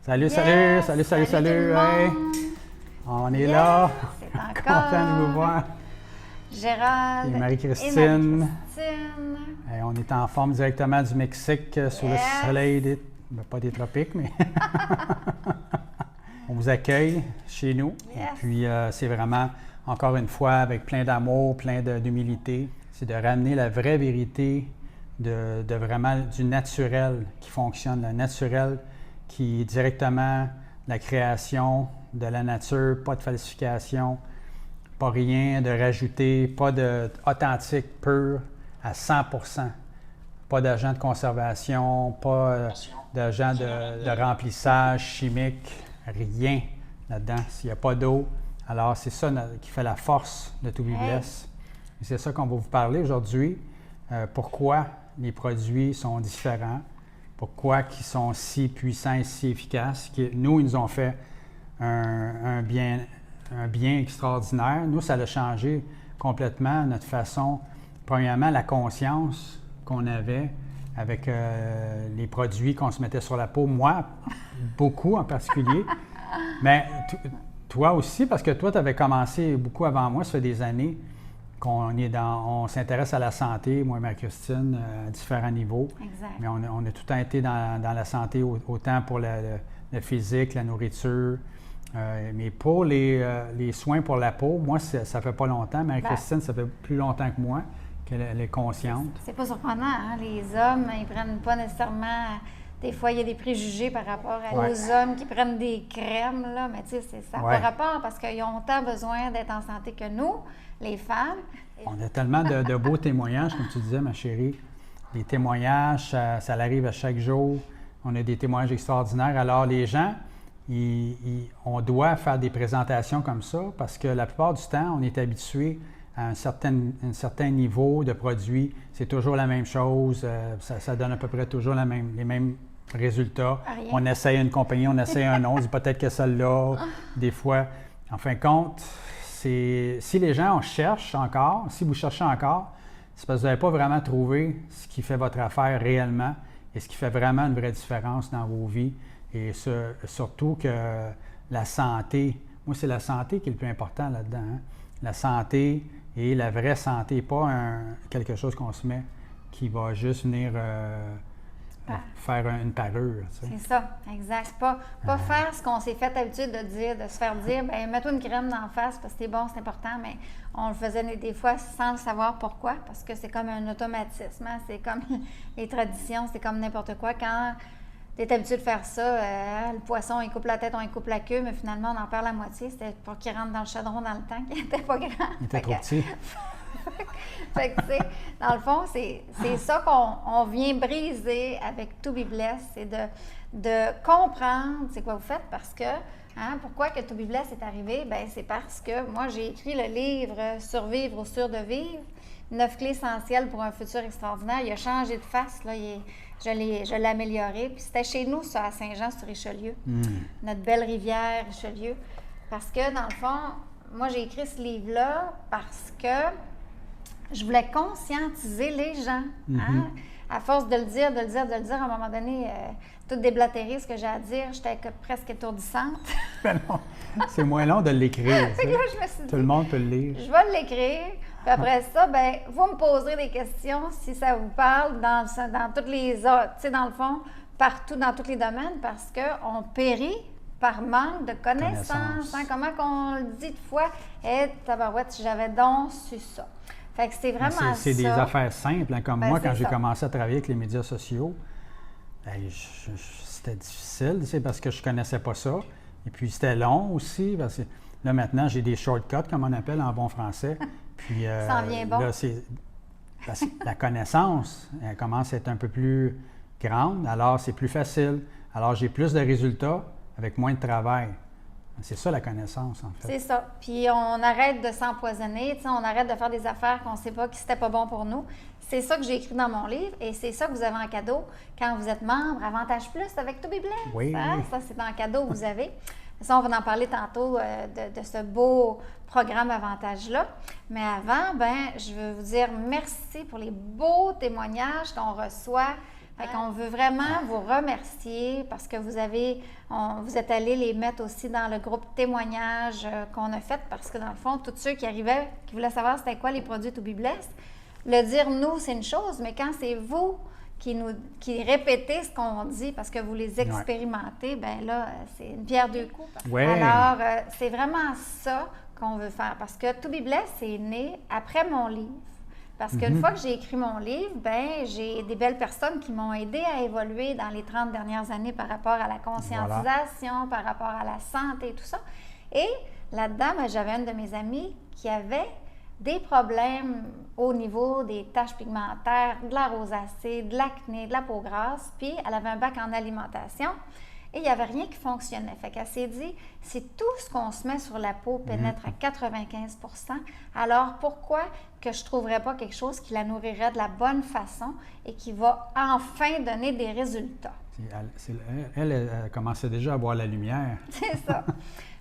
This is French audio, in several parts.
Salut, Yes! salut. Salut tout le Hey, monde! on est Yes! là. C'est encore Content de vous voir. Gérald Et Marie-Christine. Marie-Christine. Hey, on est en forme directement du Mexique, sous le Yes! soleil pas des tropiques, mais on vous accueille chez nous. Yes! Et puis, c'est vraiment, encore une fois, avec plein d'amour, d'humilité. C'est de ramener la vraie vérité de vraiment du naturel qui fonctionne, le naturel qui est directement la création de la nature, pas de falsification, pas rien de rajouter, pas de authentique, pur, à 100%. Pas d'agent de conservation, pas d'agent de remplissage chimique, rien là-dedans. S'il n'y a pas d'eau, alors c'est ça qui fait la force de To Be Blessed. Et c'est ça qu'on va vous parler aujourd'hui. Pourquoi les produits sont différents, pourquoi ils sont si puissants et si efficaces. Nous, ils nous ont fait un bien extraordinaire. Nous, ça a changé complètement notre façon, premièrement, la conscience qu'on avait avec les produits qu'on se mettait sur la peau. Moi, beaucoup en particulier. Mais toi aussi, parce que toi, tu avais commencé beaucoup avant moi, ça fait des années on s'intéresse à la santé, moi et Marie-Christine, à différents niveaux. Exact. Mais on a tout le temps été dans la santé, autant pour le physique, la nourriture. Mais pour les soins pour la peau, moi, ça fait pas longtemps. Marie-Christine, ça fait plus longtemps que moi qu'elle est consciente. C'est pas surprenant, hein? Les hommes, ils prennent pas nécessairement... Des fois, il y a des préjugés par rapport aux hommes qui prennent des crèmes, là, mais tu sais, ça n'a pas rapport parce qu'ils ont autant besoin d'être en santé que nous, les femmes. On a tellement de beaux témoignages, comme tu disais, ma chérie. Les témoignages, ça arrive à chaque jour. On a des témoignages extraordinaires. Alors, les gens, on doit faire des présentations comme ça parce que la plupart du temps, on est habitué à un certain niveau de produit. C'est toujours la même chose. Ça donne à peu près toujours les mêmes résultats. Rien. On essaye une compagnie, on essaye un autre, on dit peut-être que celle-là, des fois. En fin de compte, si les gens cherchent encore, si vous cherchez encore, c'est parce que vous n'avez pas vraiment trouvé ce qui fait votre affaire réellement et ce qui fait vraiment une vraie différence dans vos vies. Et surtout que la santé, moi, c'est la santé qui est le plus important là-dedans. Hein? La santé et la vraie santé, pas quelque chose qu'on se met qui va juste venir faire une parure. Tu sais. C'est ça, exact. Pas faire ce qu'on s'est fait habitude de dire, de se faire dire, bien, mets-toi une crème d'en face parce que c'est bon, c'est important, mais on le faisait des fois sans le savoir pourquoi, parce que c'est comme un automatisme, hein? C'est comme les traditions, c'est comme n'importe quoi. Quand tu es habitué de faire ça, le poisson, il coupe la tête, on il coupe la queue, mais finalement, on en perd la moitié. C'était pour qu'il rentre dans le chaudron dans le temps, qui n'était pas grand. Il était trop petit. Fait que, tu sais, dans le fond, c'est ça qu'on vient briser avec To Be Blessed, c'est de comprendre c'est quoi vous faites parce que, pourquoi que To Be Blessed est arrivé? Bien, c'est parce que moi, j'ai écrit le livre « Survivre ou Surdevivre », 9 clés essentielles pour un futur extraordinaire. Il a changé de face, là, je l'ai amélioré. Puis c'était chez nous, ça, à Saint-Jean-sur-Richelieu, notre belle rivière Richelieu. Parce que, dans le fond, moi, j'ai écrit ce livre-là parce que je voulais conscientiser les gens. Hein? À force de le dire, à un moment donné, tout déblatéré, ce que j'ai à dire, j'étais presque étourdissante. Ben non, c'est moins long de l'écrire. Fait que là, je me suis dit, tout le monde peut le lire. Je vais l'écrire, puis après ça, ben, vous me poserez des questions si ça vous parle dans toutes les autres, tu sais, dans le fond, partout, dans tous les domaines, parce qu'on périt par manque de connaissances. Hein? Comment qu'on le dit de fois, tabarouette, si j'avais donc su ça. Fait que c'est vraiment ça. C'est des affaires simples. Hein, comme moi, quand j'ai ça. commencé à travailler avec les médias sociaux, c'était difficile, tu sais, parce que je ne connaissais pas ça. Et puis, c'était long aussi. Parce que là, maintenant, j'ai des shortcuts, comme on appelle en bon français. Puis, ça en vient bon. Là, la connaissance, elle commence à être un peu plus grande. Alors, c'est plus facile. Alors, j'ai plus de résultats avec moins de travail. C'est ça la connaissance, en fait. C'est ça. Puis on arrête de s'empoisonner, on arrête de faire des affaires qu'on ne sait pas que c'était pas bon pour nous. C'est ça que j'ai écrit dans mon livre et c'est ça que vous avez en cadeau quand vous êtes membre Avantage Plus avec To Be Blessed. Oui. Ça, c'est en cadeau que vous avez. Ça, on va en parler tantôt de ce beau programme Avantage-là. Mais avant, ben, je veux vous dire merci pour les beaux témoignages qu'on reçoit. Fait qu'on veut vraiment vous remercier parce que vous êtes allés les mettre aussi dans le groupe témoignage qu'on a fait parce que dans le fond, tous ceux qui arrivaient, qui voulaient savoir c'était quoi les produits To Be Blessed, le dire nous, c'est une chose, mais quand c'est vous qui répétez ce qu'on dit parce que vous les expérimentez, bien là, c'est une pierre deux coups. Ouais. Alors, c'est vraiment ça qu'on veut faire parce que To Be Blessed, c'est né après mon livre. Parce qu'une fois que j'ai écrit mon livre, ben j'ai des belles personnes qui m'ont aidé à évoluer dans les 30 dernières années par rapport à la conscientisation, par rapport à la santé et tout ça. Et là-dedans, ben, j'avais une de mes amies qui avait des problèmes au niveau des taches pigmentaires, de la rosacée, de l'acné, de la peau grasse, puis elle avait un bac en alimentation. Et il n'y avait rien qui fonctionnait. Fait qu'elle s'est dit, si tout ce qu'on se met sur la peau pénètre à 95 %, alors pourquoi que je ne trouverais pas quelque chose qui la nourrirait de la bonne façon et qui va enfin donner des résultats? Elle commençait déjà à voir la lumière. C'est ça.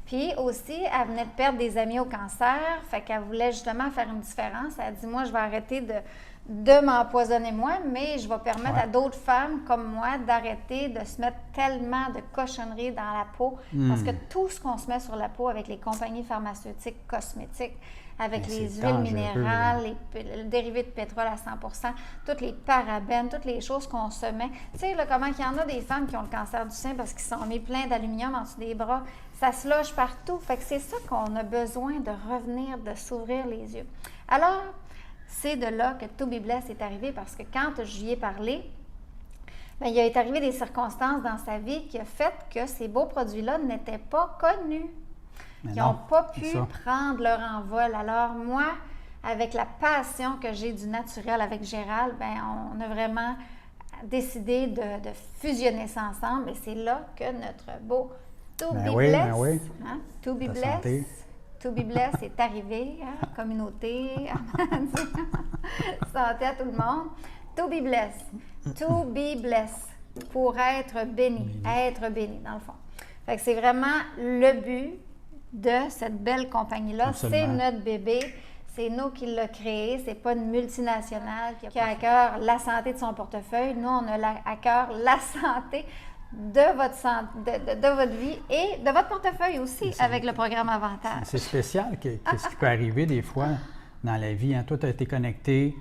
Puis aussi, elle venait de perdre des amis au cancer, fait qu'elle voulait justement faire une différence. Elle a dit, moi, je vais arrêter de m'empoisonner moi, mais je vais permettre à d'autres femmes comme moi d'arrêter de se mettre tellement de cochonneries dans la peau. Parce que tout ce qu'on se met sur la peau avec les compagnies pharmaceutiques, cosmétiques, avec les huiles minérales, les dérivés de pétrole à 100 %, toutes les parabènes, toutes les choses qu'on se met. Tu sais, là, comment il y en a des femmes qui ont le cancer du sein parce qu'ils se sont mis plein d'aluminium en dessous des bras. Ça se loge partout. Fait que c'est ça qu'on a besoin de revenir, de s'ouvrir les yeux. Alors, c'est de là que To Be Blessed est arrivé parce que quand j'y ai parlé, bien, il est arrivé des circonstances dans sa vie qui a fait que ces beaux produits-là n'étaient pas connus. Ils n'ont pas pu prendre leur envol. Alors moi, avec la passion que j'ai du naturel avec Gérald, bien, on a vraiment décidé de fusionner ça ensemble et c'est là que notre beau To Be Blessed, To Be Blessed, To Be Blessed est arrivé, communauté, santé à tout le monde. To Be Blessed, To Be Blessed, pour être béni, dans le fond. Fait que c'est vraiment le but de cette belle compagnie-là. Absolument. C'est notre bébé. C'est nous qui l'a créé. C'est pas une multinationale qui a à cœur la santé de son portefeuille. Nous, on a à cœur la santé de votre vie et de votre portefeuille aussi avec le programme Avantage. C'est spécial qu'est-ce qui peut arriver des fois dans la vie. Hein? Toi, tu as été connecté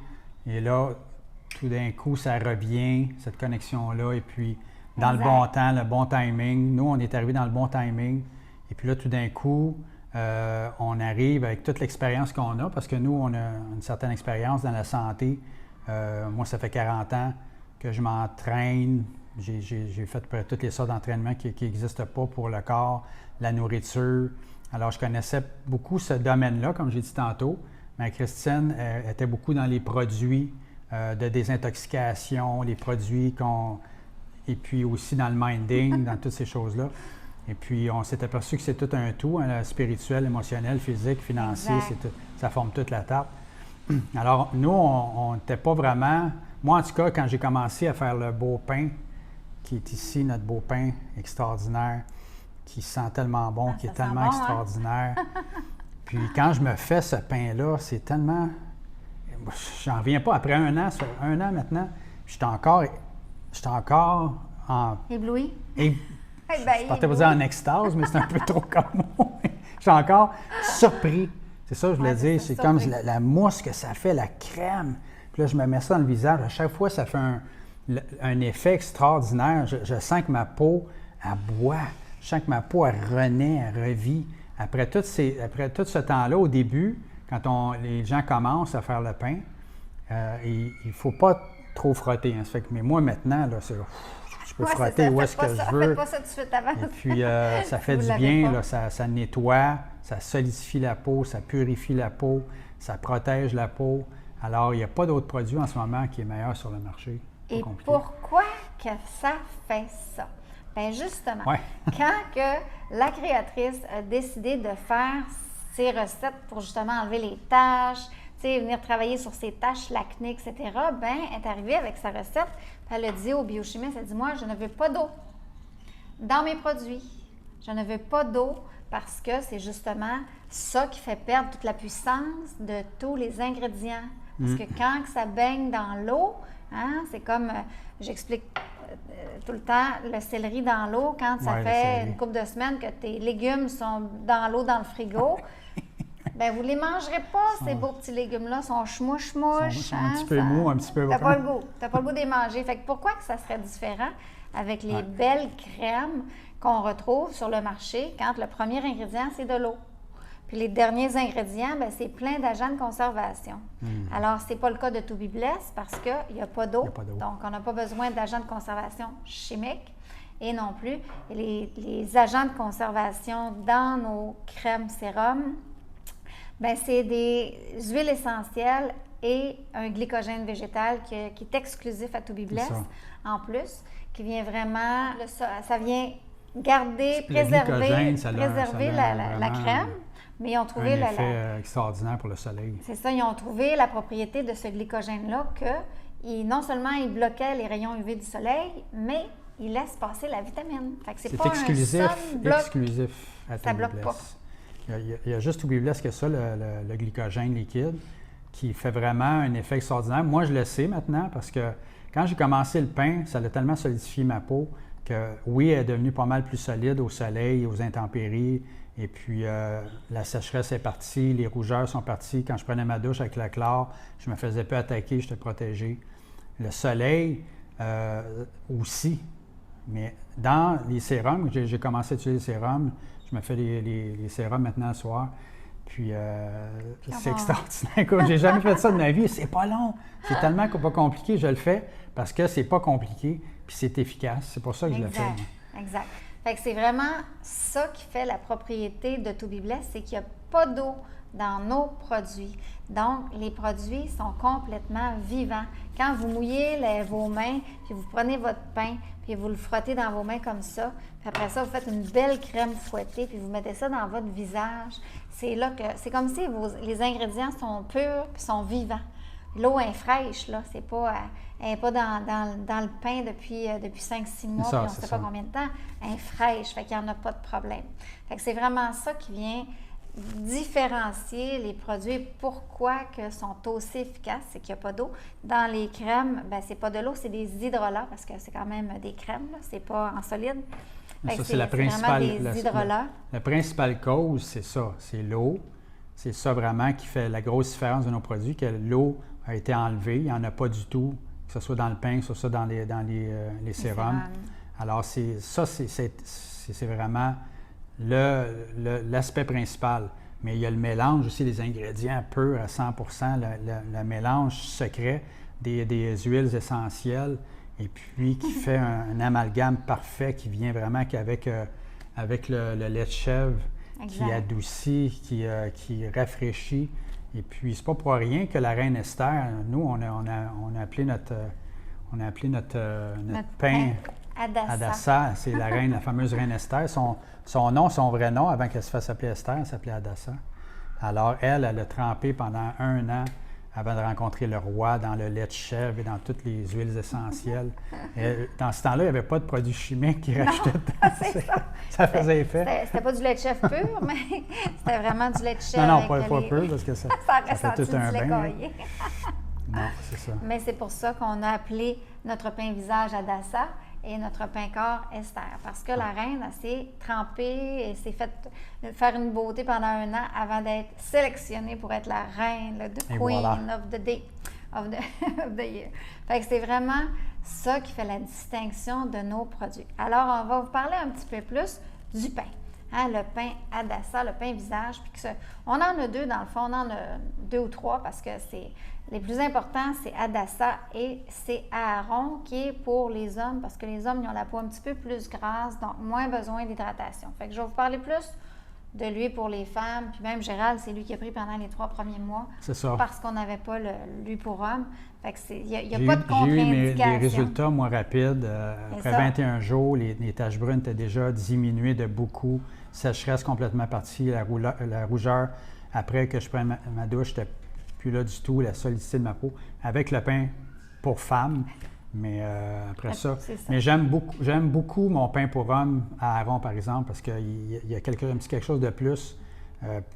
et là, tout d'un coup, ça revient, cette connexion-là. Et puis, dans le bon temps, le bon timing. Nous, on est arrivé dans le bon timing. Et puis là, tout d'un coup, on arrive avec toute l'expérience qu'on a, parce que nous, on a une certaine expérience dans la santé. Moi, ça fait 40 ans que je m'entraîne. J'ai fait toutes les sortes d'entraînements qui n'existent pas pour le corps, la nourriture. Alors, je connaissais beaucoup ce domaine-là, comme j'ai dit tantôt. Mais Christine était beaucoup dans les produits de désintoxication, les produits et puis aussi dans le minding, dans toutes ces choses-là. Et puis, on s'est aperçu que c'est tout un tout, hein, spirituel, émotionnel, physique, financier, ça forme toute la table. Alors, nous, on n'était pas vraiment... Moi, en tout cas, quand j'ai commencé à faire le beau pain, qui est ici, notre beau pain extraordinaire, qui sent tellement bon, qui est tellement extraordinaire. Puis quand je me fais ce pain-là, c'est tellement... J'en reviens pas. Après un an maintenant, je suis encore en... Ébloui? Je partais pas dire en extase, mais c'est un peu trop comme moi. Je suis encore surpris. C'est ça que je voulais dire. C'est comme la mousse que ça fait, la crème. Puis là, je me mets ça dans le visage. À chaque fois, ça fait un effet extraordinaire. Je sens que ma peau, elle boit. Je sens que ma peau, elle renaît, elle revit. Après tout ce temps-là, au début, quand les gens commencent à faire le pain, il ne faut pas trop frotter. Hein. Ça fait que, mais moi, maintenant, là, je peux frotter où est-ce que je veux. Faites pas ça tout de suite avant. Et puis, ça fait du bien, là, ça nettoie, ça solidifie la peau, ça purifie la peau, ça protège la peau. Alors, il n'y a pas d'autre produit en ce moment qui est meilleur sur le marché. Et pourquoi que ça fait ça? Bien, justement, quand que la créatrice a décidé de faire ses recettes pour justement enlever les taches, venir travailler sur ses taches, l'acné, etc., bien, elle est arrivée avec sa recette, puis elle a dit au biochimiste, elle a dit, moi, je ne veux pas d'eau dans mes produits. Je ne veux pas d'eau parce que c'est justement ça qui fait perdre toute la puissance de tous les ingrédients. Parce que quand ça baigne dans l'eau, Hein? C'est comme, j'explique tout le temps, le céleri dans l'eau, quand ça fait une couple de semaines que tes légumes sont dans l'eau, dans le frigo, bien, vous ne les mangerez pas, ces beaux petits légumes-là. Ils sont chmouche-chmouche. Ils sont un petit peu mous, un petit peu... Tu n'as pas le goût. Tu n'as pas le goût de les manger. Fait que pourquoi que ça serait différent avec les belles crèmes qu'on retrouve sur le marché quand le premier ingrédient, c'est de l'eau? Puis les derniers ingrédients, bien, c'est plein d'agents de conservation. Alors, ce n'est pas le cas de To Be Blessed parce qu'il n'y a pas d'eau. Donc, on n'a pas besoin d'agents de conservation chimiques. Et non plus, les agents de conservation dans nos crèmes sérums, bien, c'est des huiles essentielles et un glycogène végétal qui est exclusif à To Be Blessed, en plus, qui vient vraiment, ça vient garder, préserver la crème. Mais ils ont trouvé un effet extraordinaire pour le soleil. C'est ça, ils ont trouvé la propriété de ce glycogène-là que non seulement il bloquait les rayons UV du soleil, mais il laisse passer la vitamine. Fait que c'est pas exclusif à ça bloque pas. Il y a juste To Be Blessed que ça, le glycogène liquide, qui fait vraiment un effet extraordinaire. Moi, je le sais maintenant parce que quand j'ai commencé le pain, ça a tellement solidifié ma peau que oui, elle est devenue pas mal plus solide au soleil, aux intempéries. Et puis, la sécheresse est partie, les rougeurs sont parties. Quand je prenais ma douche avec la chlore, je me faisais peu attaquer, j'étais protégé. Le soleil aussi. Mais dans les sérums, j'ai commencé à utiliser les sérums. Je me fais les sérums maintenant le soir. Puis, c'est extraordinaire. J'ai jamais fait ça de ma vie. C'est pas long. C'est tellement pas compliqué. Je le fais parce que c'est pas compliqué. Puis, c'est efficace. C'est pour ça que je le fais. Exact. Fait que c'est vraiment ça qui fait la propriété de To Be Blessed, c'est qu'il n'y a pas d'eau dans nos produits. Donc, les produits sont complètement vivants. Quand vous mouillez vos mains, puis vous prenez votre pain, puis vous le frottez dans vos mains comme ça, puis après ça, vous faites une belle crème fouettée, puis vous mettez ça dans votre visage, c'est comme si les ingrédients sont purs, puis sont vivants. L'eau est fraîche, là, elle n'est pas dans le pain depuis 5-6 mois, puis on ne sait pas combien de temps. Elle est fraîche, fait qu'il n'y en a pas de problème. Fait que c'est vraiment ça qui vient différencier les produits. Pourquoi qu'ils sont aussi efficaces, c'est qu'il n'y a pas d'eau. Dans les crèmes, bien, c'est pas de l'eau, c'est des hydrolats, parce que c'est quand même des crèmes, là, c'est pas en solide. Ça, c'est la principale cause, c'est ça, c'est l'eau. C'est ça vraiment qui fait la grosse différence de nos produits, que l'eau a été enlevée, il n'y en a pas du tout, que ce soit dans le pain, que ce soit dans les sérums. Alors, c'est vraiment l'aspect principal. Mais il y a le mélange aussi des ingrédients purs à 100 le mélange secret des huiles essentielles, et puis qui fait un amalgame parfait qui vient vraiment qu'avec le lait de chèvre, qui adoucit, qui rafraîchit. Et puis, c'est pas pour rien que la reine Esther, nous, on a appelé notre pain Hadassa. C'est la fameuse reine Esther. Son vrai nom, avant qu'elle se fasse appeler Esther, elle s'appelait Hadassa. Alors, elle a trempé pendant 1 an avant de rencontrer le roi dans le lait de chèvre et dans toutes les huiles essentielles. Et dans ce temps-là, il n'y avait pas de produits chimiques qui rajoutaient dedans. Ça faisait effet. C'était pas du lait de chèvre pur, mais c'était vraiment du lait de chèvre. Non, pas pur, parce que ça fait tout un bain. Non, c'est ça. Mais c'est pour ça qu'on a appelé notre pain visage Hadassa et notre pain corps Esther. Parce que la reine, elle s'est trempée et s'est fait faire une beauté pendant 1 an avant d'être sélectionnée pour être la reine, the queen of the day, of the year. Fait que c'est vraiment ça qui fait la distinction de nos produits. Alors, on va vous parler un petit peu plus du pain. Le pain Hadassa, le pain visage. Puis on en a 2 dans le fond, on en a 2 ou 3 parce que les plus importants, c'est Hadassa et c'est Aaron qui est pour les hommes parce que les hommes, ils ont la peau un petit peu plus grasse, donc moins besoin d'hydratation. Fait que je vais vous parler plus de lui pour les femmes. Puis même Gérald, c'est lui qui a pris pendant les 3 premiers mois. C'est ça. Parce qu'on n'avait pas lui pour homme. Fait que il n'y a pas de contre-indication. J'ai eu des résultats, moi, rapides. Après 21 jours, les taches brunes étaient déjà diminuées de beaucoup. Sécheresse complètement partie. La rougeur, après que je prenne ma douche, n'était plus là du tout. La solidité de ma peau. Avec le pain pour femme. Mais après ça. Mais j'aime beaucoup mon pain pour homme à Aaron, par exemple, parce qu'il y a quelque chose de plus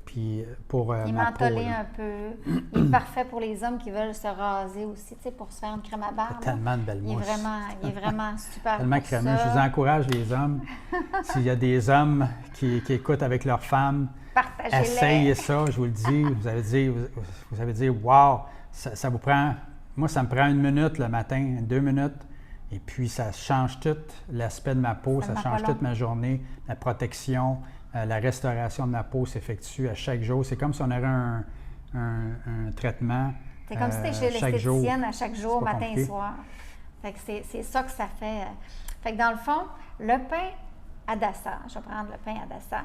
Puis pour Il est ma peau, mentholé là, un peu. Il est parfait pour les hommes qui veulent se raser aussi, tu sais, pour se faire une crème à barbe. tellement de belles Il est mousses. il est vraiment super Tellement pour crémeux. Je vous ça. encourage, les hommes, s'il y a des hommes qui écoutent avec leurs femmes, Partagez-les. essayez ça, je vous le dis. Vous allez dire, wow, ça vous prend, moi, ça me prend 1 minute le matin, 2 minutes, et puis ça change tout l'aspect de ma peau, ça change toute ma journée, la protection, la restauration de ma peau s'effectue à chaque jour. C'est comme si on avait un traitement. C'est comme si tu étais chez l'esthéticienne à chaque jour, matin compliqué. et soir. Fait que c'est ça que ça fait. Fait que dans le fond, le pain Adassa, je vais prendre le pain Adassa,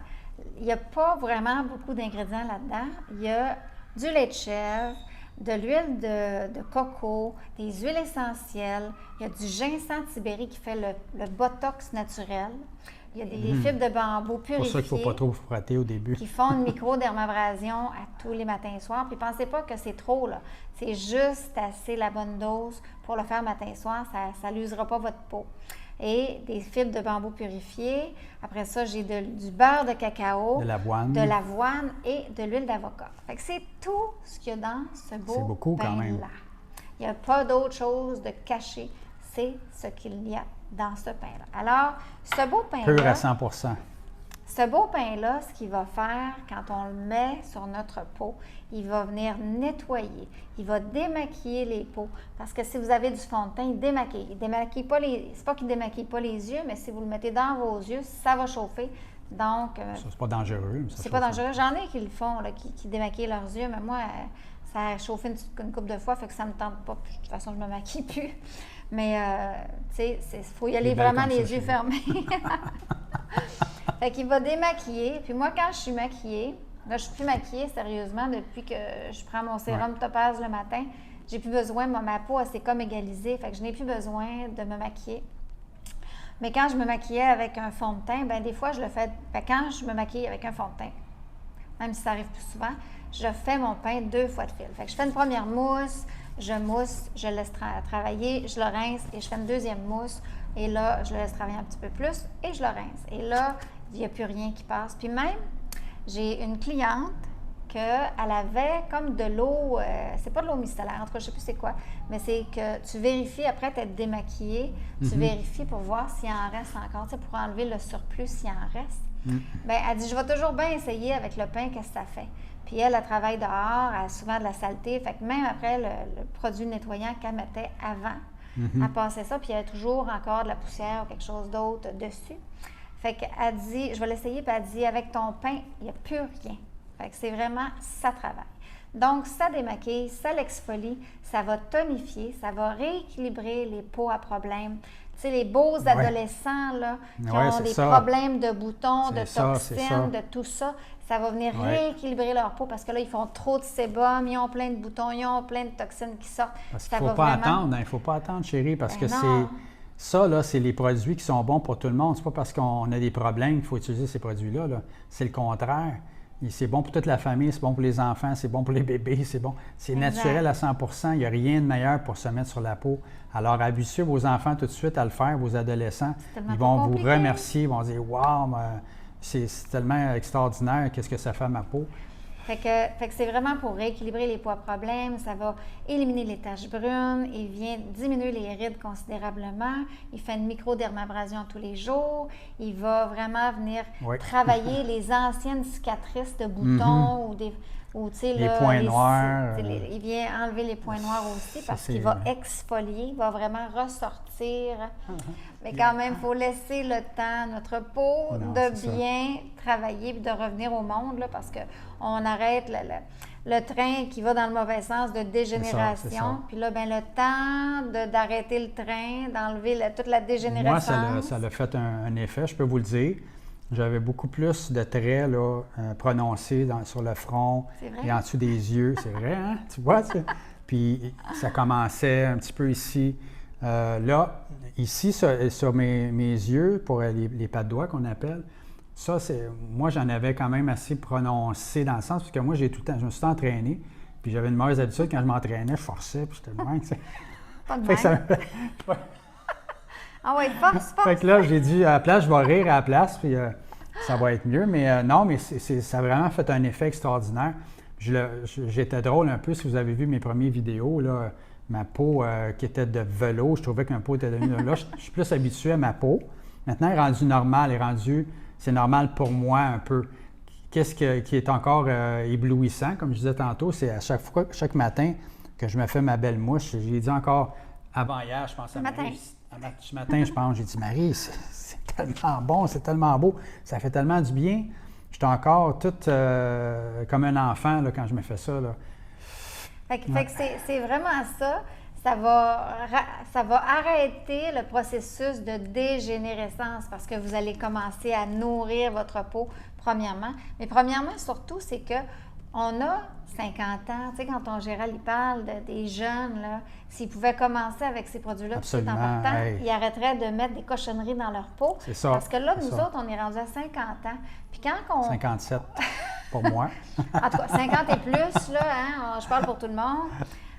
il n'y a pas vraiment beaucoup d'ingrédients là-dedans. Il y a du lait de chèvre, de l'huile de coco, des huiles essentielles, il y a du ginseng tibéri qui fait le botox naturel, il y a des fibres de bambou C'est pour ça qu'il ne faut pas purifiées trop frotter au début. qui font une microdermabrasion à tous les matins et soirs. Puis pensez pas que c'est trop, là. C'est juste assez la bonne dose pour le faire matin et soir. Ça n'usera pas votre peau. Et des fibres de bambou purifiées. Après ça, j'ai du beurre de cacao, De l'avoine. et de l'huile d'avocat. Fait que c'est tout ce qu'il y a dans ce beau C'est beaucoup, quand même. pain-là. Il n'y a pas d'autre chose de caché. C'est ce qu'il y a dans ce pain-là. Alors, ce beau Pur pain-là... à 100 Ce beau pain-là, ce qu'il va faire quand on le met sur notre peau, il va venir nettoyer, il va démaquiller les peaux. Parce que si vous avez du fond de teint, il démaquille. Il démaquille pas c'est pas qu'il démaquille pas les yeux, mais si vous le mettez dans vos yeux, ça va chauffer. Donc, Ça, c'est pas dangereux. Mais ça c'est pas chauffe. dangereux. J'en ai qui le font, là, qui démaquillent leurs yeux, mais moi, ça a chauffé une couple de fois, fait que ça me tente pas. Puis, de toute façon, je me maquille plus. Mais, tu sais, il faut y aller vraiment les yeux fermés. Fait qu'il va démaquiller. Puis moi, quand je suis maquillée, là, je suis plus maquillée sérieusement depuis que je prends mon sérum Topaz le matin. J'ai plus besoin, ma peau, elle s'est comme égalisée. Fait que je n'ai plus besoin de me maquiller. Mais quand je me maquillais avec un fond de teint, ben des fois, je le fais. Ben, quand je me maquille avec un fond de teint, même si ça arrive plus souvent, je fais mon pain 2 fois de fil. Fait que je fais une première mousse, je mousse, je laisse travailler, je le rince et je fais une deuxième mousse. Et là, je le laisse travailler un petit peu plus et je le rince. Et là, il n'y a plus rien qui passe. Puis même, j'ai une cliente qu'elle avait comme de l'eau, c'est pas de l'eau micellaire, en tout cas, je ne sais plus c'est quoi, mais c'est que tu vérifies, après t'être démaquillée, tu vérifies pour voir s'il en reste encore, tu sais, pour enlever le surplus s'il en reste. Bien, elle dit, je vais toujours bien essayer avec le pain, qu'est-ce que ça fait. Puis elle travaille dehors, elle a souvent de la saleté, fait que même après le produit nettoyant qu'elle mettait avant, elle passait ça, puis il y avait toujours encore de la poussière ou quelque chose d'autre dessus. Fait qu'elle dit, je vais l'essayer, puis elle dit, avec ton pain, il n'y a plus rien. Fait que c'est vraiment, ça travaille. Donc, ça démaquille, ça l'exfolie, ça va tonifier, ça va rééquilibrer les peaux à problème. Tu sais, les beaux adolescents, là, qui ont des problèmes de boutons, de toxines, de tout ça, ça va venir rééquilibrer leur peau parce que là, ils font trop de sébum, ils ont plein de boutons, ils ont plein de toxines qui sortent. Parce qu'il ne faut pas attendre, il ne faut pas attendre, chérie, parce que ça, là, c'est les produits qui sont bons pour tout le monde. C'est pas parce qu'on a des problèmes qu'il faut utiliser ces produits-là. Là. C'est le contraire. C'est bon pour toute la famille, c'est bon pour les enfants, c'est bon pour les bébés, c'est bon. C'est naturel à 100 il n'y a rien de meilleur pour se mettre sur la peau. Alors, habituez vos enfants tout de suite à le faire, vos adolescents. Ils vont vous remercier, ils vont dire « Wow, c'est tellement extraordinaire, qu'est-ce que ça fait à ma peau. » Fait que c'est vraiment pour rééquilibrer les poids problèmes, ça va éliminer les taches brunes, il vient diminuer les rides considérablement, il fait une microdermabrasion tous les jours, il va vraiment venir travailler les anciennes cicatrices de boutons ou tu sais, les points noirs. Il vient enlever les points noirs aussi parce qu'il va exfolier, il va vraiment ressortir. Mais quand même, il faut laisser le temps à notre peau de bien travailler et de revenir au monde là, parce qu'on arrête le train qui va dans le mauvais sens de dégénération. Puis là, ben, le temps d'arrêter le train, d'enlever toute la dégénération. Moi, ça a fait un effet, je peux vous le dire. J'avais beaucoup plus de traits là, prononcés sur le front et en dessous des yeux. C'est vrai, hein? Tu vois? Puis ça commençait un petit peu ici. Là, ici, sur mes yeux, pour les pas de doigts qu'on appelle, ça, moi, j'en avais quand même assez prononcé dans le sens, parce que moi, je me suis entraîné, puis j'avais une mauvaise habitude, quand je m'entraînais, je forçais, puis j'étais loin. Pas de même. Ah oui, force. Fait que là, j'ai dit, à la place, je vais rire à la place, puis ça va être mieux. Mais non, mais ça a vraiment fait un effet extraordinaire. J'étais drôle un peu, si vous avez vu mes premières vidéos, là, ma peau qui était de velours, je trouvais que ma peau était devenue... Là, je suis plus habitué à ma peau. Maintenant, elle est rendue normale, c'est normal pour moi un peu. Qu'est-ce qui est encore éblouissant, comme je disais tantôt, c'est à chaque matin que je me fais ma belle mouche. J'ai dit encore avant hier, je pense à Marie. Ce matin, je pense, j'ai dit, Marie, c'est tellement bon, c'est tellement beau, ça fait tellement du bien. J'étais encore toute comme un enfant là, quand je me fais ça. Là. Fait que c'est vraiment ça. Ça va arrêter le processus de dégénérescence parce que vous allez commencer à nourrir votre peau, premièrement. Mais premièrement, surtout, c'est qu'on a 50 ans. Tu sais, quand ton Gérald, il parle des jeunes, là, s'ils pouvaient commencer avec ces produits-là tout de suite en partant, ils arrêteraient de mettre des cochonneries dans leur peau. C'est ça. Parce que là, nous autres, on est rendus à 50 ans. Puis quand on... 57 pour moi. En tout cas, 50 et plus, là, hein, je parle pour tout le monde.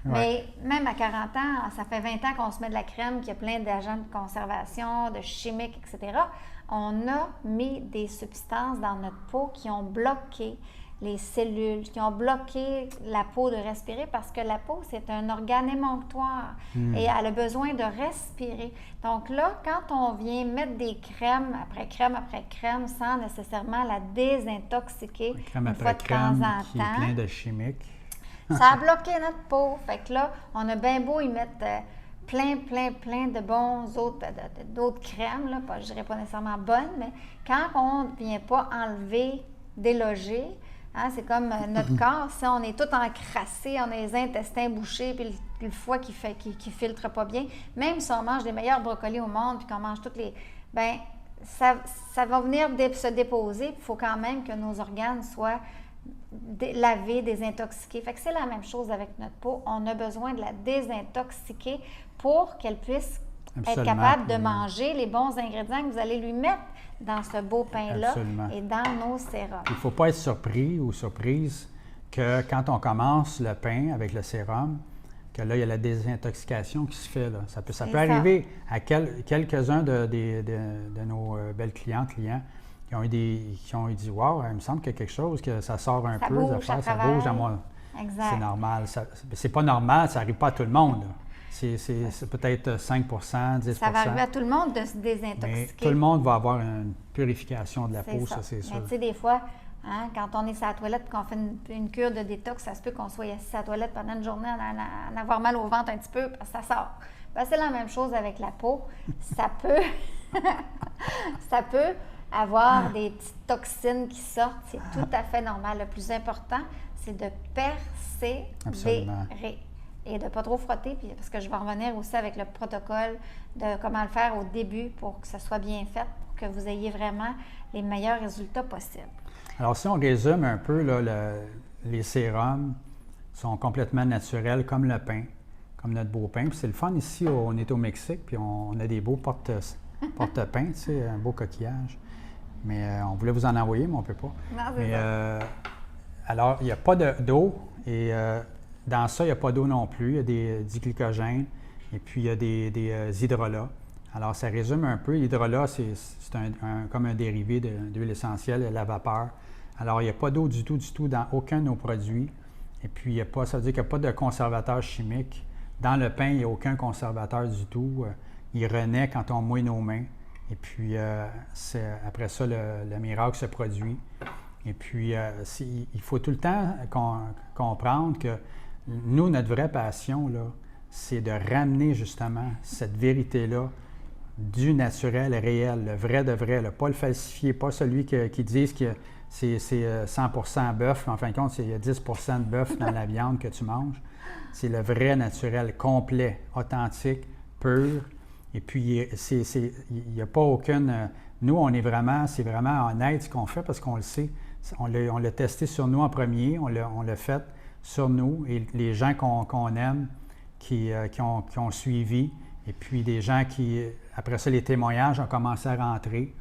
Ouais. Mais même à 40 ans, ça fait 20 ans qu'on se met de la crème qui a plein d'agents de conservation, de chimiques, etc. On a mis des substances dans notre peau qui ont bloqué les cellules, qui ont bloqué la peau de respirer parce que la peau, c'est un organe émonctoire et elle a besoin de respirer. Donc là, quand on vient mettre des crèmes après crème sans nécessairement la désintoxiquer une fois de temps en qui est plein de chimiques. Ça a bloqué notre peau. Fait que là, on a bien beau y mettre plein de d'autres crèmes, là, je dirais pas nécessairement bonnes, mais quand on ne vient pas enlever, déloger, hein, c'est comme notre corps, si on est tout encrassé, on a les intestins bouchés, puis le foie qui filtre pas bien, même si on mange les meilleurs brocolis au monde, puis qu'on mange toutes les... Bien, ça va venir se déposer, puis il faut quand même que nos organes soient lavés, désintoxiqués. Fait que c'est la même chose avec notre peau. On a besoin de la désintoxiquer pour qu'elle puisse être capable de manger les bons ingrédients que vous allez lui mettre dans ce beau pain-là et dans nos sérums. Il ne faut pas être surpris ou surprise que quand on commence le pain avec le sérum, que là, il y a la désintoxication qui se fait. Là. Ça peut arriver à quelques-uns de nos belles clients qui ont eu dit « Wow, il me semble qu'il y a quelque chose, que ça sort un peu, ça bouge à moi. » C'est normal. C'est pas normal, ça n'arrive pas à tout le monde. Là. C'est peut-être 5 10 Ça va arriver à tout le monde de se désintoxiquer. Mais tout le monde va avoir une purification de la peau, ça c'est sûr. Mais tu sais, des fois, hein, quand on est sur la toilette et qu'on fait une cure de détox, ça se peut qu'on soit assis à la toilette pendant une journée, en avoir mal au ventre un petit peu, parce que ça sort. Ben, c'est la même chose avec la peau. Ça peut avoir des petites toxines qui sortent. C'est tout à fait normal. Le plus important, c'est de persévérer. Absolument. Et de ne pas trop frotter, parce que je vais revenir aussi avec le protocole de comment le faire au début pour que ça soit bien fait, pour que vous ayez vraiment les meilleurs résultats possibles. Alors, si on résume un peu, là, les sérums sont complètement naturels, comme le pain, comme notre beau pain. Puis c'est le fun ici, on est au Mexique, puis on a des beaux porte-pains, tu sais, un beau coquillage. Mais on voulait vous en envoyer, mais on ne peut pas. Non, c'est ça. Alors, il n'y a pas d'eau et dans ça, il n'y a pas d'eau non plus. Il y a du glycogène et puis il y a des hydrolats. Alors, ça résume un peu. L'hydrolat, c'est comme un dérivé d'huile essentielle, la vapeur. Alors, il n'y a pas d'eau du tout dans aucun de nos produits. Et puis, ça veut dire qu'il n'y a pas de conservateur chimique. Dans le pain, il n'y a aucun conservateur du tout. Il renaît quand on mouille nos mains. Et puis, après ça, le miracle se produit. Et puis, il faut tout le temps comprendre que nous, notre vraie passion, là, c'est de ramener justement cette vérité-là du naturel réel, le vrai de vrai, là, pas le falsifié, pas celui qui disent que c'est 100% bœuf, mais en fin de compte, il y a 10% de bœuf dans la viande que tu manges. C'est le vrai naturel, complet, authentique, pur. Et puis, il n'y a pas aucune... Nous, c'est vraiment honnête ce qu'on fait parce qu'on le sait. On l'a testé sur nous en premier, on l'a fait sur nous et les gens qu'on aime, qui ont suivi, et puis des gens qui, après ça, les témoignages ont commencé à rentrer.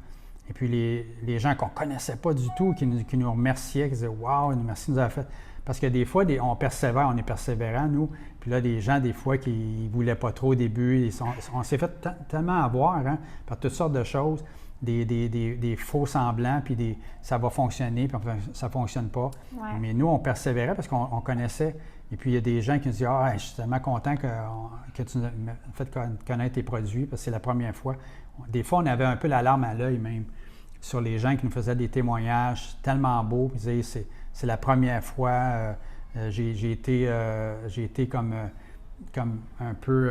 Et puis les gens qu'on ne connaissait pas du tout, qui nous remerciaient, qui disaient « Wow, merci de nous avoir fait ». Parce que des fois, on persévère, on est persévérant, nous. Puis là, des gens, des fois, qui ne voulaient pas trop au début, on s'est fait tellement avoir par toutes sortes de choses. des faux semblants, puis ça va fonctionner, puis ça ne fonctionne pas. Ouais. Mais nous, on persévérait parce qu'on connaissait. Et puis, il y a des gens qui nous disent « Ah, je suis tellement content que tu m'as fait connaître tes produits, parce que c'est la première fois. » Des fois, on avait un peu la larme à l'œil même sur les gens qui nous faisaient des témoignages tellement beaux. Ils disaient « C'est la première fois, j'ai été comme un peu,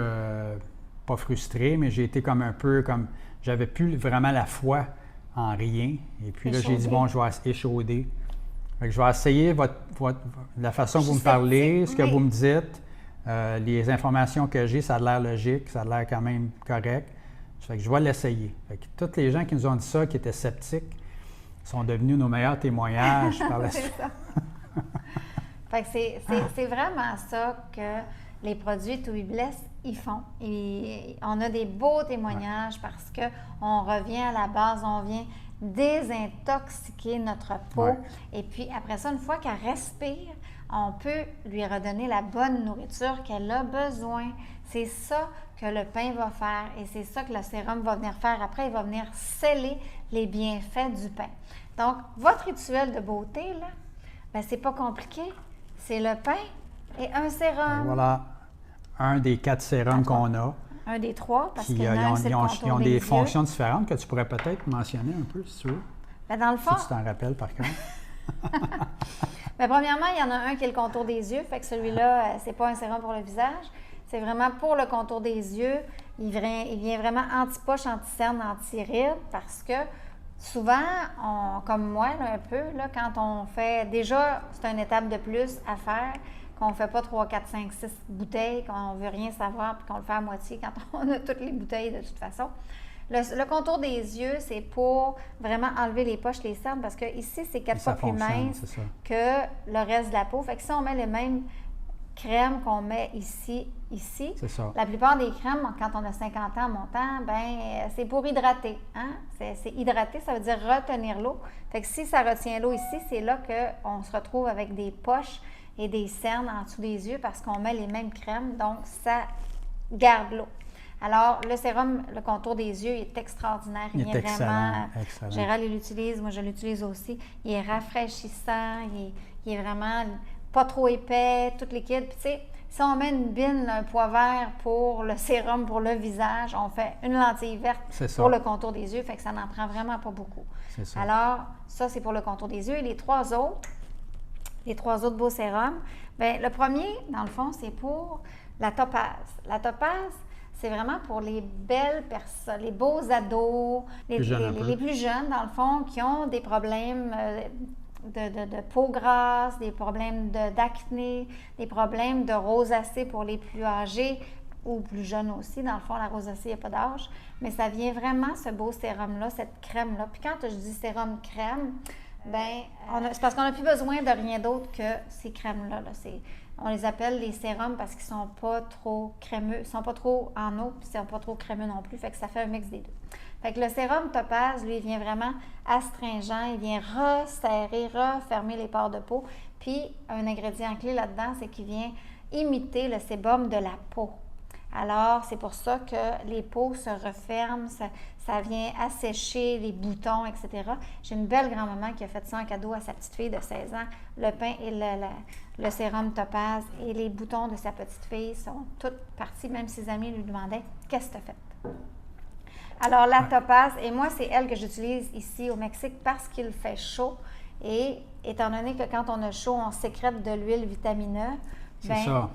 pas frustré, mais j'ai été comme un peu comme... J'avais plus vraiment la foi en rien. Et puis là, j'ai dit, bon, je vais échauder. Fait que je vais essayer la façon que vous me parlez, ce que vous me dites, les informations que j'ai, ça a l'air logique, ça a l'air quand même correct. Fait que je vais l'essayer. Fait que tous les gens qui nous ont dit ça, qui étaient sceptiques, sont devenus nos meilleurs témoignages par la suite. Fait que c'est vraiment ça que les produits To Be Blessed, ils font. Et on a des beaux témoignages parce qu'on revient à la base, on vient désintoxiquer notre peau. Ouais. Et puis après ça, une fois qu'elle respire, on peut lui redonner la bonne nourriture qu'elle a besoin. C'est ça que le pain va faire et c'est ça que le sérum va venir faire. Après, il va venir sceller les bienfaits du pain. Donc, votre rituel de beauté, là, ben c'est pas compliqué. C'est le pain et un sérum. Et voilà, un des 4 sérums qu'on a. Un des 3, parce Puis, qu'il y en a un, c'est le contour ils ont des des yeux. fonctions différentes que tu pourrais peut-être mentionner un peu, si tu veux. Ben dans le fond, Si tu t'en rappelles, par contre. ben premièrement, il y en a un qui est le contour des yeux. Fait que celui-là, c'est pas un sérum pour le visage. C'est vraiment pour le contour des yeux. Il vient vraiment anti-poche, anti-cerne, anti-rides parce que souvent, comme moi, là, un peu, là, quand on fait... Déjà, c'est une étape de plus à faire, qu'on ne fait pas 3, 4, 5, 6 bouteilles, qu'on ne veut rien savoir, puis qu'on le fait à moitié quand on a toutes les bouteilles de toute façon. Le contour des yeux, c'est pour vraiment enlever les poches, les cernes, parce que ici, c'est 4 fois plus mince que le reste de la peau. Fait que si on met les mêmes crèmes qu'on met ici, c'est ça. La plupart des crèmes, quand on a 50 ans montant, ben c'est pour hydrater. Hein? C'est hydrater, ça veut dire retenir l'eau. Fait que si ça retient l'eau ici, c'est là qu'on se retrouve avec des poches et des cernes en dessous des yeux parce qu'on met les mêmes crèmes, donc ça garde l'eau. Alors, le sérum, le contour des yeux, il est extraordinaire. Il est excellent. Gérald, il l'utilise, moi je l'utilise aussi. Il est rafraîchissant, il est vraiment pas trop épais, tout liquide. Puis tu sais, si on met une bine, un pois vert pour le sérum, pour le visage, on fait une lentille verte pour le contour des yeux, fait que ça n'en prend vraiment pas beaucoup. C'est ça. Alors, ça, c'est pour le contour des yeux. Et les trois autres beaux sérums, bien, le premier, dans le fond, c'est pour la topaz. La topaz, c'est vraiment pour les belles personnes, les beaux ados, les plus jeunes, dans le fond, qui ont des problèmes de peau grasse, des problèmes d'acné, des problèmes de rosacée pour les plus âgés ou plus jeunes aussi. Dans le fond, la rosacée, il n'y a pas d'âge. Mais ça vient vraiment, ce beau sérum-là, cette crème-là. Puis quand je dis sérum crème, bien, c'est parce qu'on n'a plus besoin de rien d'autre que ces crèmes-là. On les appelle les sérums parce qu'ils ne sont pas trop crémeux, ils ne sont pas trop en eau, puis ils ne sont pas trop crémeux non plus. Fait que ça fait un mix des deux. Fait que le sérum Topaz, lui, il vient vraiment astringent, il vient resserrer, refermer les pores de peau. Puis, un ingrédient clé là-dedans, c'est qu'il vient imiter le sébum de la peau. Alors, c'est pour ça que les peaux se referment, ça vient assécher les boutons, etc. J'ai une belle grand-maman qui a fait ça en cadeau à sa petite fille de 16 ans. Le pain et le sérum Topaz et les boutons de sa petite fille sont toutes partis. Même ses amis lui demandaient « Qu'est-ce que tu as fait? » Alors, la topaz, et moi, c'est elle que j'utilise ici au Mexique parce qu'il fait chaud. Et étant donné que quand on a chaud, on sécrète de l'huile vitamineux. C'est ça.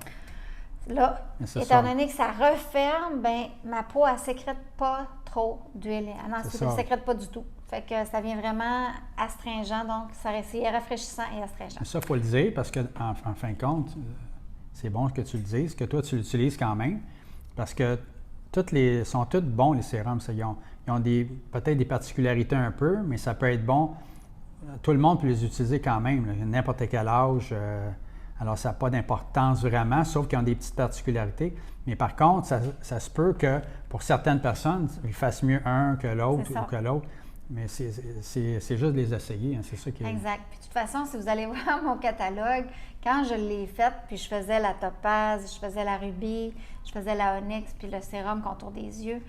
Là, étant donné que ça referme, ben ma peau, elle ne sécrète pas trop d'huile. Elle ne sécrète pas du tout. Fait que ça vient vraiment astringent, donc c'est rafraîchissant et astringent. Ça, il faut le dire parce qu'en fin de compte, c'est bon que tu le dises, que toi, tu l'utilises quand même. Parce que sont tous bons, les sérums. Ils ont peut-être des particularités un peu, mais ça peut être bon. Tout le monde peut les utiliser quand même, n'importe quel âge. Alors, ça n'a pas d'importance vraiment, sauf qu'ils ont des petites particularités. Mais par contre, ça se peut que pour certaines personnes, ils fassent mieux un que l'autre ou que l'autre. Mais c'est juste de les essayer, hein, c'est ça qui est... Exact. Puis de toute façon, si vous allez voir mon catalogue, quand je l'ai faite, puis je faisais la topaz, je faisais la rubis, je faisais la onyx, puis le sérum contour des yeux,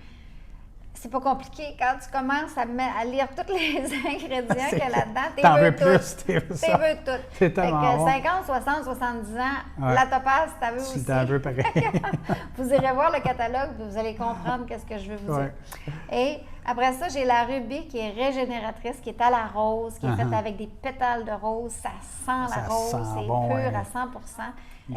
c'est pas compliqué. Quand tu commences à lire tous les ingrédients qu'il y a là-dedans, t'en veux tout. plus, t'es veux ça. T'es veux tout. C'est tellement fait que bon. 50, 60, 70 ans, Ouais. la topaz, t'as vu aussi. Tu t'en veux pareil. Vous irez voir le catalogue, puis vous allez comprendre qu'est-ce que je veux vous Ouais. dire. Et après ça, j'ai la rubis qui est régénératrice, qui est à la rose, qui est faite avec des pétales de rose. Ça sent Ça la rose, sent c'est bon, pur ouais. à 100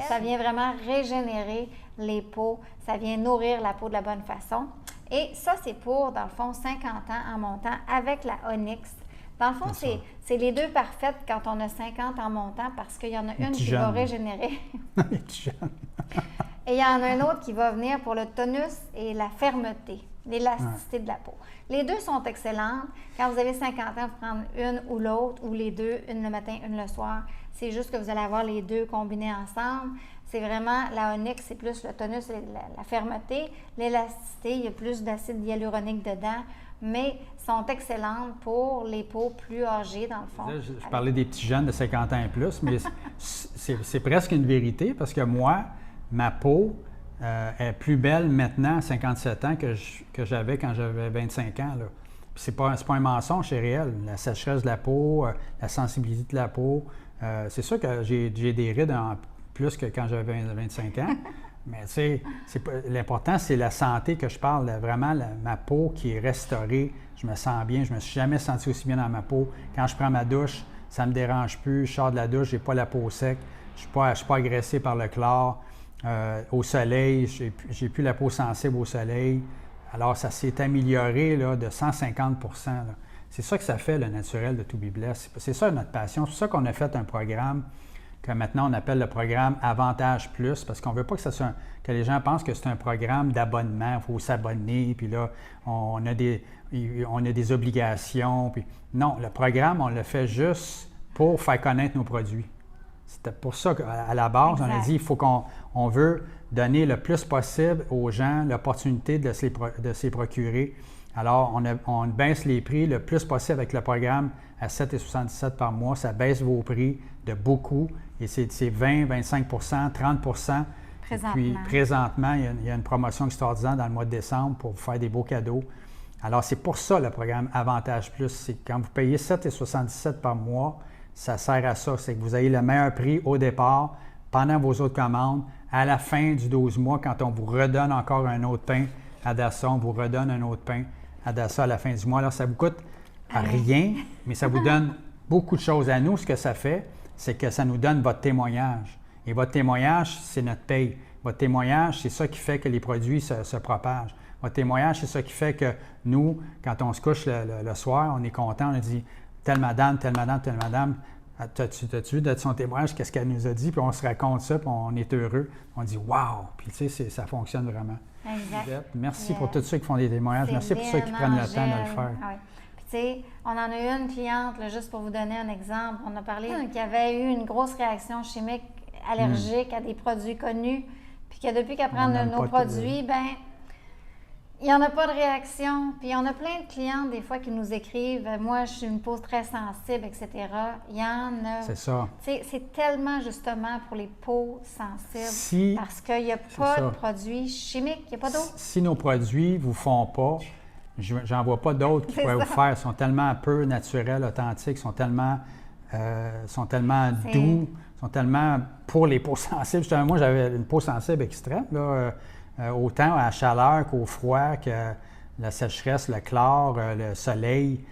Ça vient vraiment régénérer les peaux, ça vient nourrir la peau de la bonne façon. Et ça, c'est pour, dans le fond, 50 ans en montant avec la Onyx. Dans le fond, c'est les deux parfaites quand on a 50 en montant parce qu'il y en a une qui va régénérer. Les petits jeunes. Et il y en a un autre qui va venir pour le tonus et la fermeté, l'élasticité de la peau. Les deux sont excellentes. Quand vous avez 50 ans, vous prenez une ou l'autre, ou les deux, une le matin, une le soir. C'est juste que vous allez avoir les deux combinés ensemble. C'est vraiment, la Onyx, c'est plus le tonus et la fermeté. L'élasticité, il y a plus d'acide hyaluronique dedans, mais sont excellentes pour les peaux plus âgées, dans le fond. Là, je parlais des petits jeunes de 50 ans et plus, mais c'est presque une vérité parce que moi, ma peau est plus belle maintenant à 57 ans que j'avais quand j'avais 25 ans. Là. Puis c'est pas un mensonge, c'est réel. La sécheresse de la peau, la sensibilité de la peau, c'est sûr que j'ai des rides en plus que quand j'avais 25 ans. Mais tu sais, l'important, c'est la santé que je parle. Vraiment, ma peau qui est restaurée. Je me sens bien. Je me suis jamais senti aussi bien dans ma peau. Quand je prends ma douche, ça ne me dérange plus. Je sors de la douche, j'ai pas la peau sec. Je ne suis pas agressé par le chlore. Au soleil, j'ai plus la peau sensible au soleil. Alors, ça s'est amélioré là, de 150 %. Là. C'est ça que ça fait, le naturel de To Be Blessed. C'est ça notre passion. C'est pour ça qu'on a fait un programme que maintenant on appelle le programme Avantage Plus, parce qu'on ne veut pas que les gens pensent que c'est un programme d'abonnement, il faut s'abonner, puis là, on a des obligations. Puis non, le programme, on le fait juste pour faire connaître nos produits. C'était pour ça qu'à la base, on a dit il faut qu'on veut donner le plus possible aux gens l'opportunité de se les procurer. Alors, on baisse les prix le plus possible avec le programme à 7,77 par mois. Ça baisse vos prix de beaucoup. Et c'est 20, 25 30 Présentement. Et puis, présentement, il y a une promotion extraordinaire dans le mois de décembre pour vous faire des beaux cadeaux. Alors, c'est pour ça le programme Avantage Plus. C'est quand vous payez 7,77 par mois, ça sert à ça. C'est que vous ayez le meilleur prix au départ, pendant vos autres commandes. À la fin du 12 mois, quand on vous redonne encore un autre pain à Dassault, on vous redonne un autre pain à Dassault à la fin du mois. Alors, ça vous coûte rien, mais ça vous donne beaucoup de choses à nous. Ce que ça fait, c'est que ça nous donne votre témoignage. Et votre témoignage, c'est notre paye. Votre témoignage, c'est ça qui fait que les produits se propagent. Votre témoignage, c'est ça qui fait que nous, quand on se couche le soir, on est content, on a dit « telle madame, telle madame, telle madame ». T'as-tu vu de son témoignage, qu'est-ce qu'elle nous a dit? Puis on se raconte ça, puis on est heureux. On dit « wow ». Puis tu sais, ça fonctionne vraiment. Exact. Merci pour tous ceux qui font des témoignages. Merci pour ceux qui prennent le temps de le faire. Ah oui. Puis tu sais, on en a eu une cliente, là, juste pour vous donner un exemple. On a parlé d'une qui avait eu une grosse réaction chimique allergique à des produits connus, puis que depuis qu'elle prend nos produits, ben il n'y en a pas de réaction. Puis on a plein de clientes, des fois, qui nous écrivent « Moi, je suis une peau très sensible, etc. » Il y en a. C'est ça. C'est tellement, justement, pour les peaux sensibles, parce qu'il n'y a pas de produits chimiques, il n'y a pas d'eau. Si nos produits ne vous font pas, j'en vois pas d'autres qui pourraient vous faire. Ils sont tellement peu naturels, authentiques, sont tellement doux, sont tellement pour les peaux sensibles. Justement, moi, j'avais une peau sensible extrême, là, autant à la chaleur qu'au froid, que la sécheresse, le chlore, le soleil.